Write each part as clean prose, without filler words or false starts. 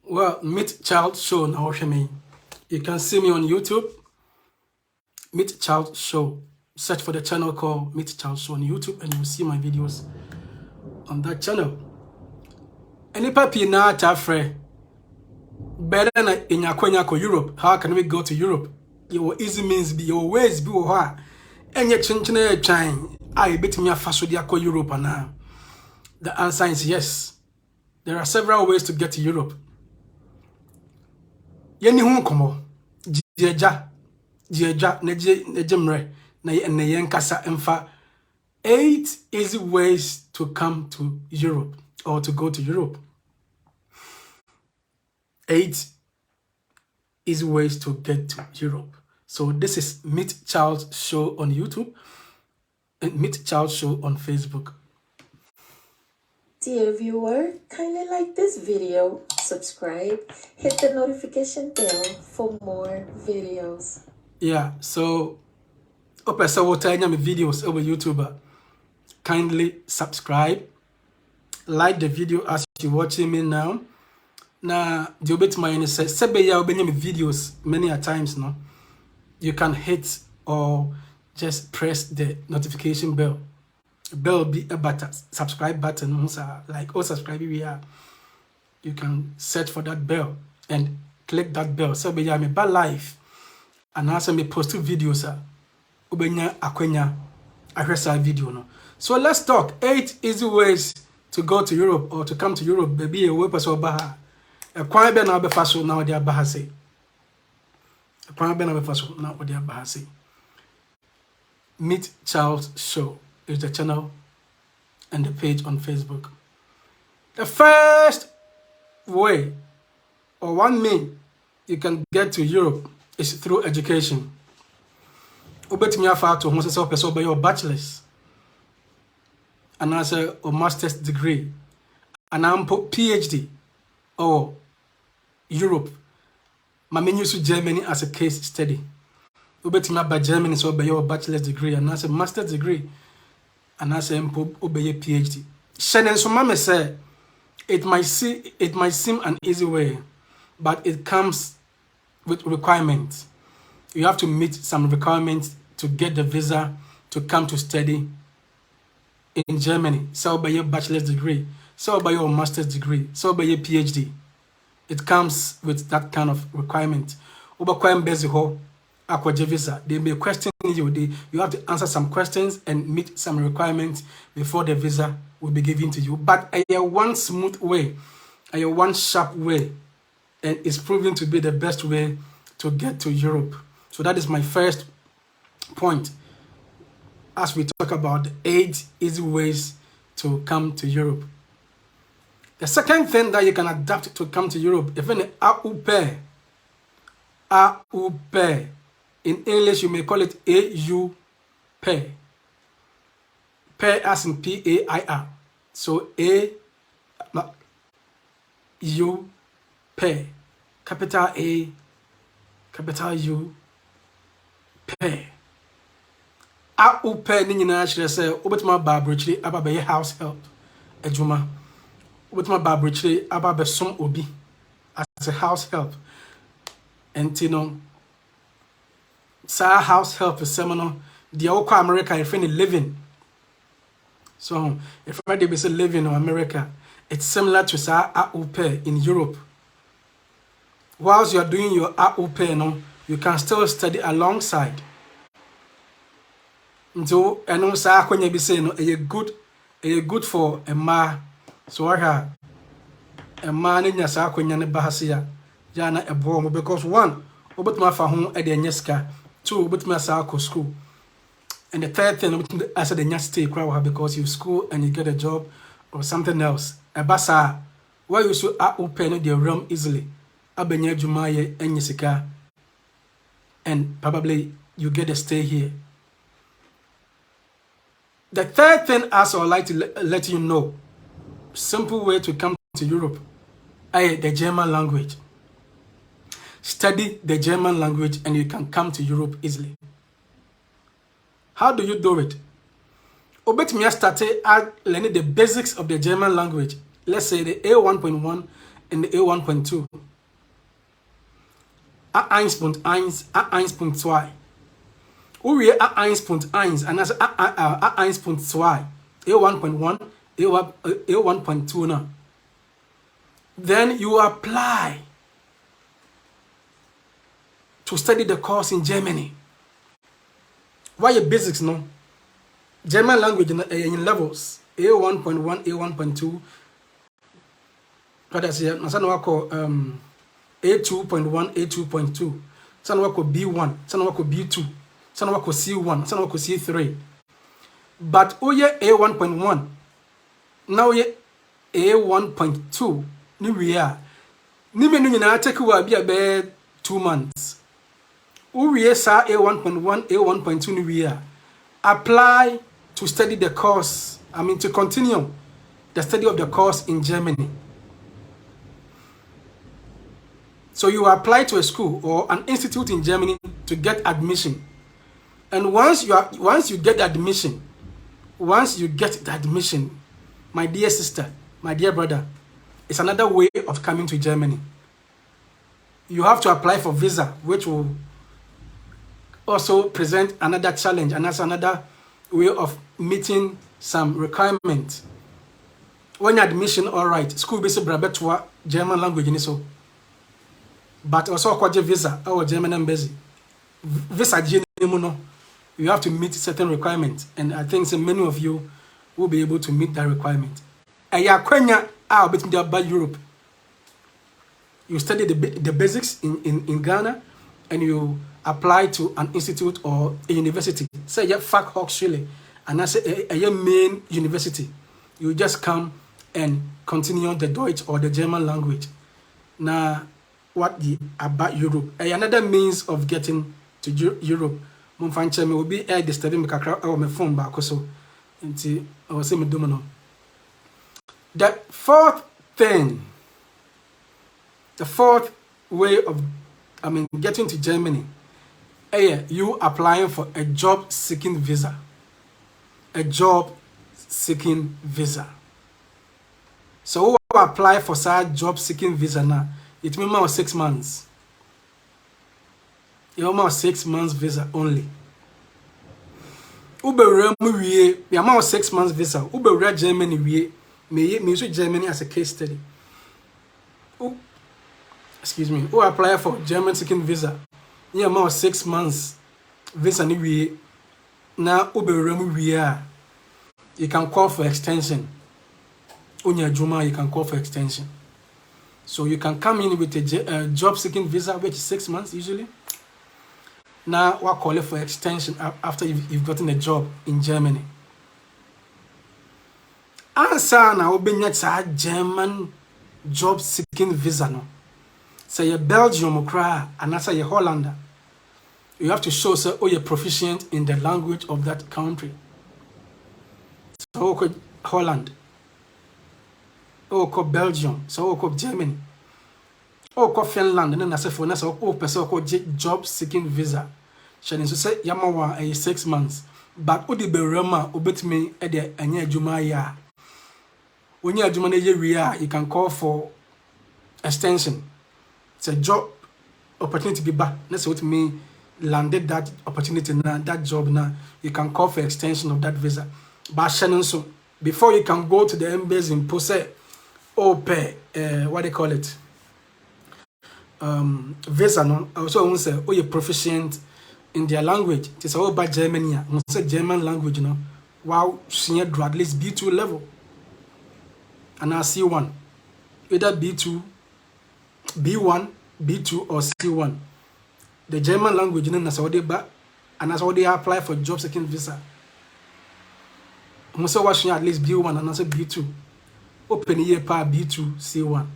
Well, Meet Child Show now, me. You can see me on YouTube. Meet Child Show. Search for the channel called Meet Child Show on YouTube and you'll see my videos on that channel. Any papi na tafre better than in Yakwanyako Europe. How can we go to Europe? Your easy means be your ways be wa. And yet chinchine chain. I bet me a faso diako Europe now. The answer is yes. There are several ways to get to Europe. Yeni hun komo jeja nejemre na yen kasa emfa 8 easy ways to come to Europe or to go to Europe. 8 easy ways to get to Europe. So this is Meet Child Show on YouTube and Meet Child Show on Facebook. Dear viewer, kindly like this video, subscribe, hit the notification bell for more videos. Yeah, so open so what my videos over YouTube. Kindly subscribe, like the video as you're watching me now. Now, the bit my says sebeya obenya videos many a times no. You can hit or just press the notification bell. Bell be a button, subscribe button, like subscribe we are. You can search for that bell and click that bell. So be me ba live and also me post two videos ubenya akwenya ahwesa video no. So let's talk 8 easy ways to go to Europe or to come to Europe. Baby, a way person baha. A kwan be na be faso na odi abaha say. A kwan be na be faso na odi abaha say. Meet Child Show is the channel and the page on Facebook. The first way or one way you can get to Europe is through education. Ubetimi afa to hon se person be your bachelor's and also a master's degree and I'm PhD or Europe. My menu to Germany as a case study. Ubetimi aba Germany so be your bachelor's degree and also master's degree and as a obey PhD. Shannon so mama say it might seem an easy way, but it comes with requirements. You have to meet some requirements to get the visa to come to study in Germany. So by your bachelor's degree, so by your master's degree, so by your PhD. It comes with that kind of requirement. Visa. They may question you. You have to answer some questions and meet some requirements before the visa will be given to you. But a one smooth way, a one sharp way, and it's proven to be the best way to get to Europe. So that is my first point as we talk about the 8 easy ways to come to Europe. The second thing that you can adapt to come to Europe, even AUP. In English, you may call it AUP. Pair as in P-A-I-R. So A-U-P. Capital A, capital U, P. AUP ni nyina shire say obetima babrochire ababe house help adwuma. Obetima babrochire ababe som obi as a house help. And you know, sa house help is seminar. The Oko America if any living. So if they be say living in America, it's similar to sa AUP in Europe. Whilst you are doing your AUP, no, you can still study alongside. So I know sa when you be saying no, a good for a ma. So I have a man in your sa when you ne bahasia. Jana a bomb because one, obut ma fa ho e de nyeska. 2, obut ma sa ko school. And the third thing, I said the next stay crowd because you school and you get a job or something else. A basa, why you should open the realm easily. Abenya Jumaye and Yesika, and probably you get a stay here. The third thing, also, I'd like to let you know, simple way to come to Europe, the German language. study the German language and you can come to Europe easily. How do you do it? Obetumi started learning the basics of the German language. Let's say the A1.1 and the A1.2. A1.1, A1.2. We A1.1 and that's A1.2. A1.1, A1.2 now. Then you apply to study the course in Germany. Why your basics no? German language in levels A1.1, A1.2. What I say? Na sana wako A2.1, A2.2. Sana wako B1, sana wako B2, sana wako C1, sana wako C3. But oye A1.1. Now ye A1.2. Ni we are. Ni menu nyina take wa bi about 2 months. We sa A1.1, A1.2 ni we are. Apply to study the course. I mean to continue the study of the course in Germany. So you apply to a school or an institute in Germany to get admission. And once you get admission, my dear sister, my dear brother, it's another way of coming to Germany. You have to apply for visa, which will also present another challenge, and that's another way of meeting some requirements. When admission, all right, school basic brabetwa German language in so, but also kwaje visa or German embassy. Visa no, you have to meet certain requirements, and I think so many of you will be able to meet that requirement. Aya kwenya a between by Europe. You study the basics in Ghana, and you apply to an institute or a university. Say you Fach Hochschule, and that's a main university. You just come and continue the Deutsch or the German language. Now, what about Europe? Another means of getting to Europe. Mumfanche me will be a disturbing me kakra or my phone back so. Until I was saying domino. The fourth way of getting to Germany, you applying for a job seeking visa. A job seeking visa. So who apply for such job seeking visa now? It means more 6 months. You have 6 months visa only. Uber we amount 6 months visa. Uber Germany we me Germany as a case study. Excuse me. Who apply for German seeking visa? You amount 6 months visa ni we now Uber we are. You can call for extension. Unya Juma, you can call for extension. So you can come in with a job seeking visa, which is 6 months usually. Now, what call it for extension after you've gotten a job in Germany? Answer now, be not German job seeking visa no. Say a Belgium or cry, and answer a Hollander. You have to show sir, you're proficient in the language of that country. So Holland. Or Belgium, so Germany. Or Finland, and then I say for us, person job seeking visa. Shall say Yamawa a 6 months. But Odi Berema obet me at the Anya Jumaya. When you are Jumania, you can call for extension. It's a job opportunity be back. That's what me landed that opportunity now, that job now. You can call for extension of that visa. But Shannon, so before you can go to the embassy in Pose, what they call it? Visa no. Also, I say, you're proficient in their language. It's all about Germany. I say German language, you know. Wow, senior at least B2 level. And now C1. Either B2, B1, B2, or C1. The German language, you know, that's how they back, and that's how they apply for job seeking visa. I'm also watching at least B1 and also B2. Open year pa B2, C1.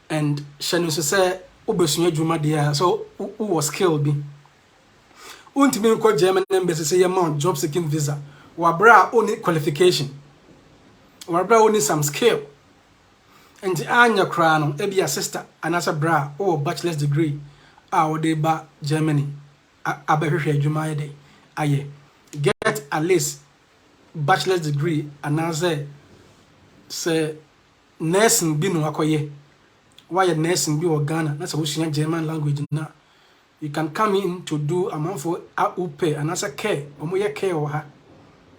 And Shannon say, Ubesunya Juma dear, so who was killed me? Won't me call German embassy say amount job seeking visa. Wabra only qualification. Wabra only some skill. and anya kra no e be a sister anasa bra or bachelor's degree a they ba Germany abehwehwe adwuma ye dey aye get at least bachelor's degree anasa say nursing bi no akoye why nursing bi or Ghana na say wo sua German language na you can come in to do amount for upe anasa care omo ye care o ha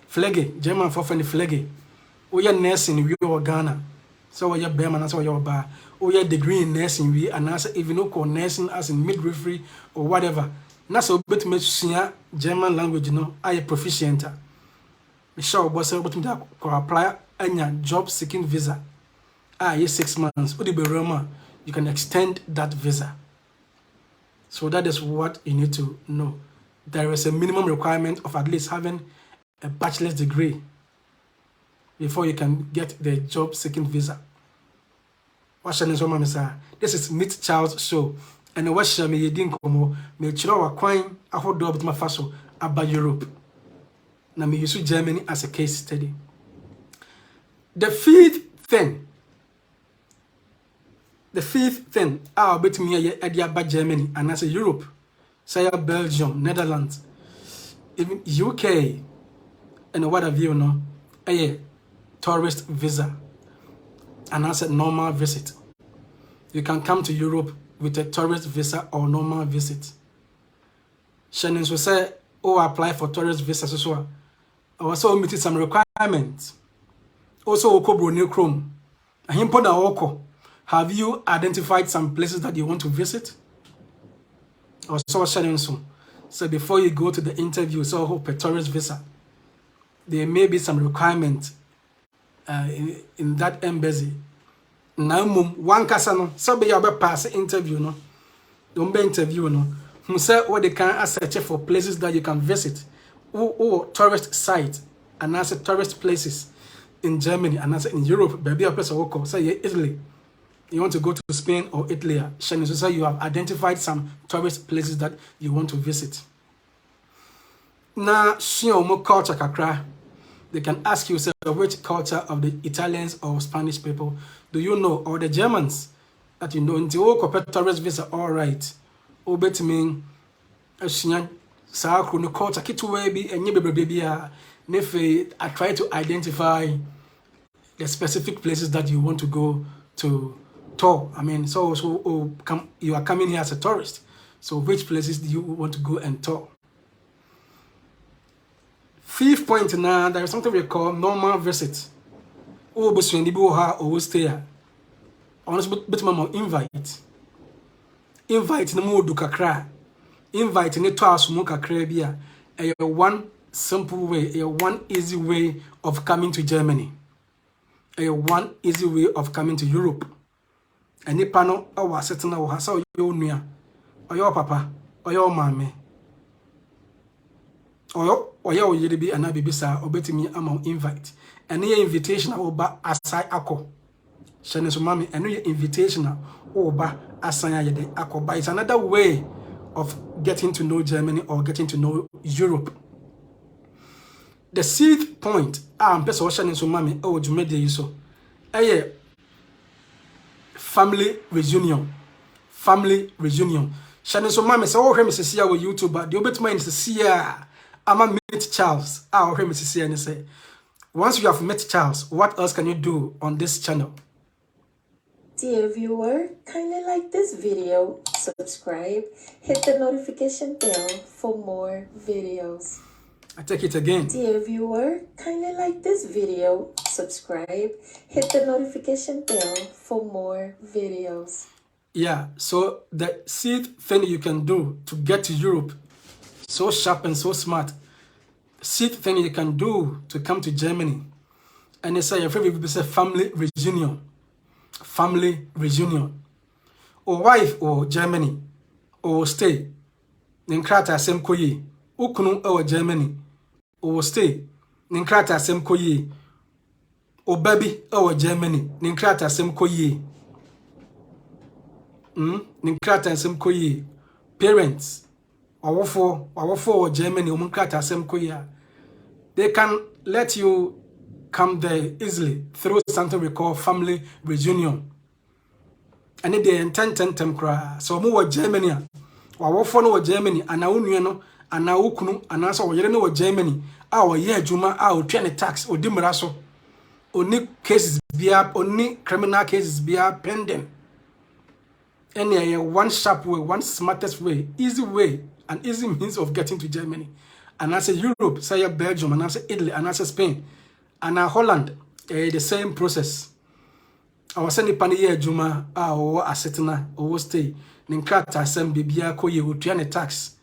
flege German for friend flege o ye nursing wi or Ghana so we be man so we ba o ye degree in nursing wi anasa even no call nursing as in midwifery or whatever na so betime sua German language no aye proficient me sure boss betime to apply anya job seeking visa ye 6 months o di be Roma you can extend that visa. So that is what you need to know. There is a minimum requirement of at least having a bachelor's degree before you can get the job seeking visa. This is Meet Charles Show. And what shall me yedin komo me chiro wa kwan ahodo obetuma faso aba Europe. Na me use Germany as a case study. The fifth thing, I'll bet me a about Germany and as a Europe, say Belgium, Netherlands, even UK, and what have you know, a tourist visa, and as a normal visit. You can come to Europe with a tourist visa or normal visit. Shannon will say, oh, apply for tourist visa, so I also omitted some requirements. Also, Okobro New Chrome. Himpona Oko. Have you identified some places that you want to visit? Or so Shannon soon. So before you go to the interview, so hope a tourist visa, there may be some requirement in that embassy. Now, one casano, so be your pass interview, no. Don't be interview, no. Who say what they can search for places that you can visit, or tourist sites, and as tourist places in Germany, and as in Europe, baby, a person will say Italy. You want to go to Spain or Italy, Shannon, so you have identified some tourist places that you want to visit. Now, Shiomo culture kakra, they can ask you, say, which culture of the Italians or Spanish people do you know, or the Germans that you know? Until tourist visa, all right. Obet me, Shian, Sakru, culture, Kituabi, and Yibabia, Nefe. I try to identify the specific places that you want to go to. Tour. I mean, you are coming here as a tourist. So which places do you want to go and tour? Fifth point now, there is something we call normal visit. Oh, but when you or stay. Honestly, but mama invite. Invite no more do kakra. Invite ne to asumo kakra bia. A one simple way, a one easy way of coming to Germany. A one easy way of coming to Europe. And ni pano awa setena wo hasa yo nua oyo papa oyo mame oyo oyede bi ana bibisa obetimi ama invite and ye invitation oba asai akọ shene so mame and ye invitation oba asai ayede akọ. But it's another way of getting to know Germany or getting to know Europe. The sixth point person shene so mame o jumede yiso family reunion. Shannon so mama say oh Mrs. Sia with YouTuber. The obet mind is Sia. I'ma meet Charles. Oh Mrs. Sia and say once you have met Charles, what else can you do on this channel? Dear viewer, kindly like this video, subscribe, hit the notification bell for more videos. I take it again. Dear viewer, kindly like this video, subscribe, hit the notification bell for more videos. Yeah, so the sixth thing you can do to get to Europe, so sharp and so smart, sixth thing you can do to come to Germany, and they say your favorite people say family reunion, or wife or Germany, or stay, then krata sem koye, ukunu or Germany, or stay, then krata sem koye, or baby or Germany, then krata sem koye. Ninkrata sem koye. Parents or Germany, they can let you come there easily through something we call family reunion. And they intend cry. So more Germany. Wa no Germany ana unue no ana ukunu ana so yere no Germany a wo ye adwuma a o twa ne tax odi mmara so oni cases bia oni criminal cases bia pending. Any one sharp way, one smartest way, easy way, an easy means of getting to Germany. And I say Europe, say Belgium, and I say Italy, and I say Spain, and Holland, the same process. I was sending Panier Juma, or Asetina, or stay, Ninkata, some Bibia, Koye, Utiane tax.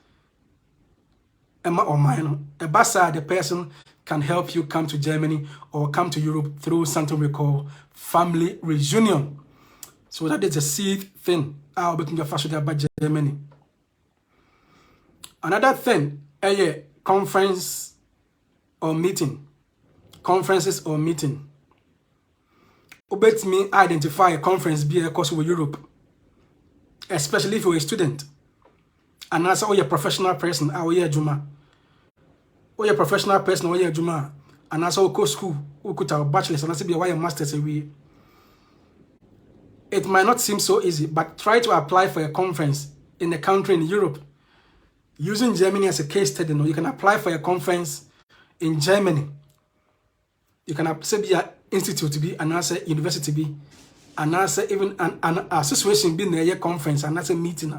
Emma or mine, a basa, the person can help you come to Germany or come to Europe through something we call family reunion. So that is a seed thing. I'll be thinking faster about Germany. Another thing, a conference or meeting. Conferences or meeting. Obet me identify a conference be a course with Europe. Especially if you're a student. And as you're a professional person, or you're a Juma. Or you're a professional person, or you're a Juma. And as you go school, you could have a bachelor's and as you be a master's away. It might not seem so easy, but try to apply for a conference in a country in Europe. Using Germany as a case study, you can apply for a conference in Germany. You can say be an institute to be, and answer university be, and answer even an association be in a conference, and that's a meeting.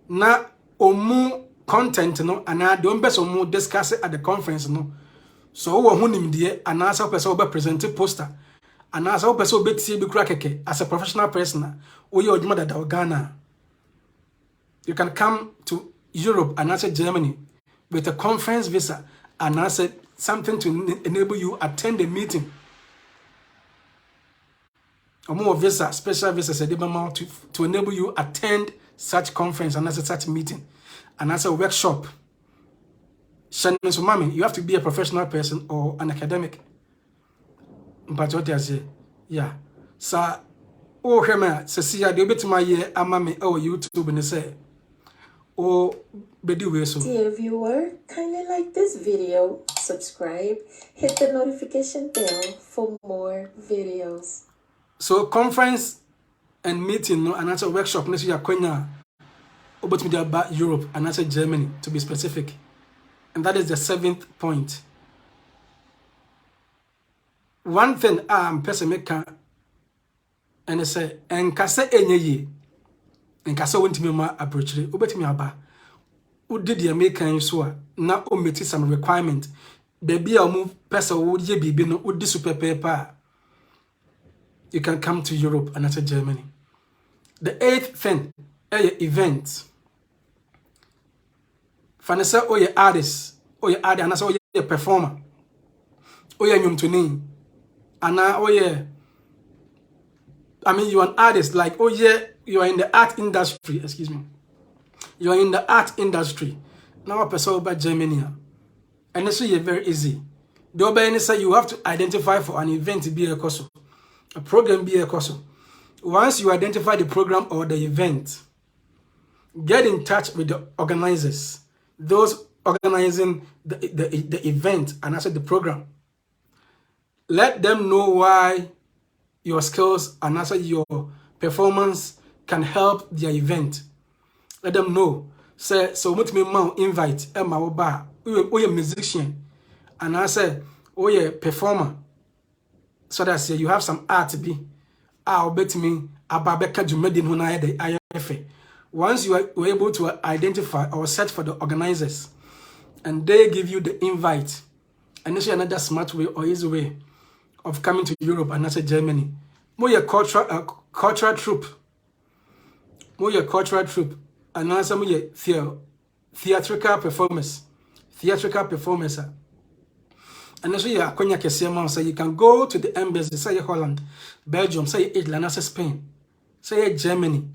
Now, omu content, and I don't best omu discuss it at the conference, So, who him there, and answer person will present a poster. And as a person as a professional person, or your mother Ghana, you can come to Europe and answer Germany with a conference visa and answer something to enable you attend a meeting. Or more visa, special visa, to enable you attend such conference and answer such meeting and answer workshop. So, mommy, you have to be a professional person or an academic. But what I say, yeah. So, oh, Hema, Cecilia, the bit my year, Amame, oh, YouTube, and say, oh, Bedi so. Dear viewer, kindly like this video, subscribe, hit the notification bell for more videos. So, conference and meeting, no, and answer workshop, next year, Quenya, about me about Europe and answer Germany, to be specific. And that is the 7th point. One thing person make and say en kase enye en kase wontimi ma approachre obetimi aba udi de make so a na o meet some requirement baby a mu person wo ye bibi no udi super paper you can come to Europe and to Germany. The 8th thing event fanasa o ye artist o ye art and o ye performer o ye nyumtuni. And now, oh yeah, I mean, you're an artist, like, oh yeah, you are in the art industry, excuse me. You are in the art industry. Now, a person about Germany. And this is very easy. The other say you have to identify for an event to be a course, a program be a course. Once you identify the program or the event, get in touch with the organizers, those organizing the event and also the program. Let them know why your skills and also your performance can help their event. Let them know. Say, so what me man invite Emma Oba, or your musician, and I say, oh yeah, performer. So that say you have some art to be. I'll bet me Ababeka Jumedin when I had the IFA. Once you are able to identify or search for the organizers, and they give you the invite, and this is another smart way or easy way of coming to Europe and also Germany. More your cultural troop. More your cultural troop. And also more your theatrical performance. Theatrical performance. And also your Konya Kesema, so you can go to the embassy, say Holland, Belgium, say Italy, and also Spain, say Germany.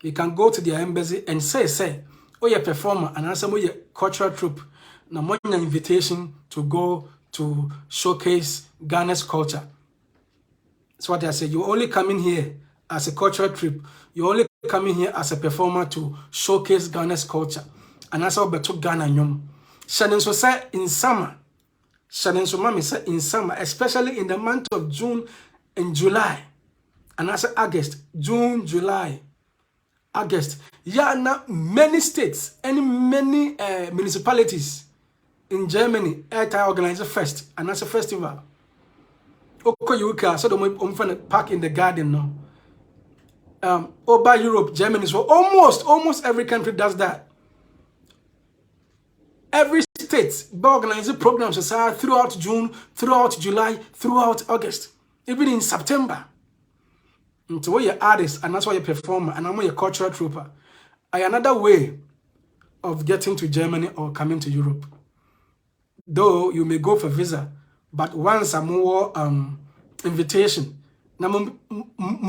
You can go to their embassy and say, oh your performer, and also more your cultural troop. Now more your invitation to go to showcase Ghana's culture. That's what I say. You only come in here as a cultural trip. You only come in here as a performer to showcase Ghana's culture. And that's how Beto Ghana nyom. Shannon so say in summer. Shannon so mama say in summer, especially in the month of June and July. And I say August, June, July, August. Yeah, now many states and many municipalities in Germany organize a fest, and that's a festival. Okay, you can so the park in the garden now. Over Europe, Germany, so almost every country does that. Every state organizes programs throughout June, throughout July, throughout August, even in September. So where you're artist and that's why you're performer and I'm a cultural trooper. Another way of getting to Germany or coming to Europe. Though you may go for visa, but once a more invitation, now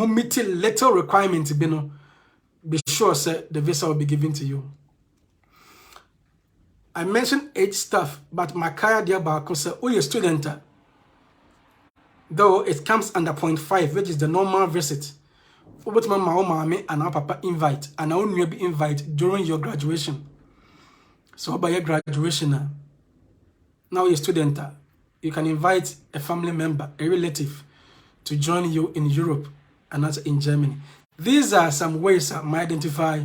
meet little requirement be sure say the visa will be given to you. I mentioned age stuff, but my kaya dear Barco say, oh, you're a student. Though it comes under 0.5, which is the normal visit. But my mama and our papa invite, and I only be invite during your graduation. So by your graduation now you're a student, you can invite a family member, a relative, to join you in Europe and not in Germany. These are some ways I might identify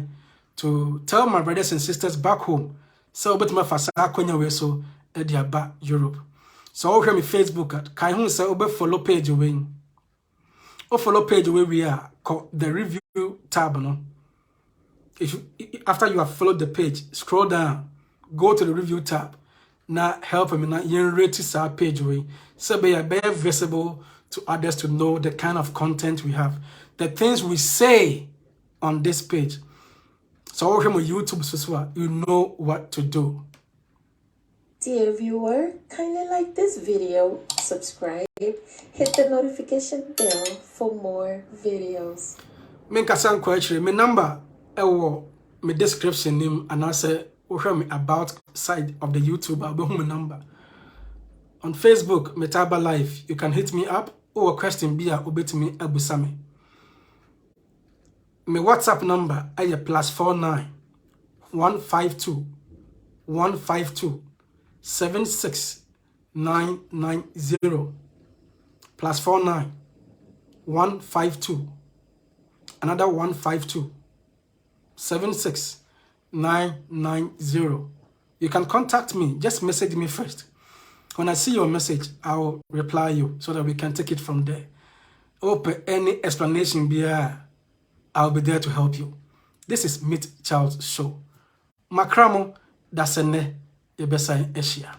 to tell my brothers and sisters back home. So but my fasa konya we so back Europe. So over me Facebook at Kaihun say obe follow page away. O follow page where we are called the review tab. No? If you, after you have followed the page, scroll down, go to the review tab. Now help me now rate our page way. So be very visible to others to know the kind of content we have, the things we say on this page. So over my YouTube so you know what to do. Dear viewer, kindly like this video, subscribe, hit the notification bell for more videos. Menkasan kwachire me number ewo me description name and I say me about side of the YouTube I'll be home number. On Facebook, Metaba Live, you can hit me up or a question be obey me abusame. My WhatsApp number is +49 152 152 76990 +49 152 another 152 76990. You can contact me, just message me first. When I see your message, I'll reply you so that we can take it from there. Open any explanation I'll be there to help you. This is Meet Charles Show. Makramo dasene yebesa eshia.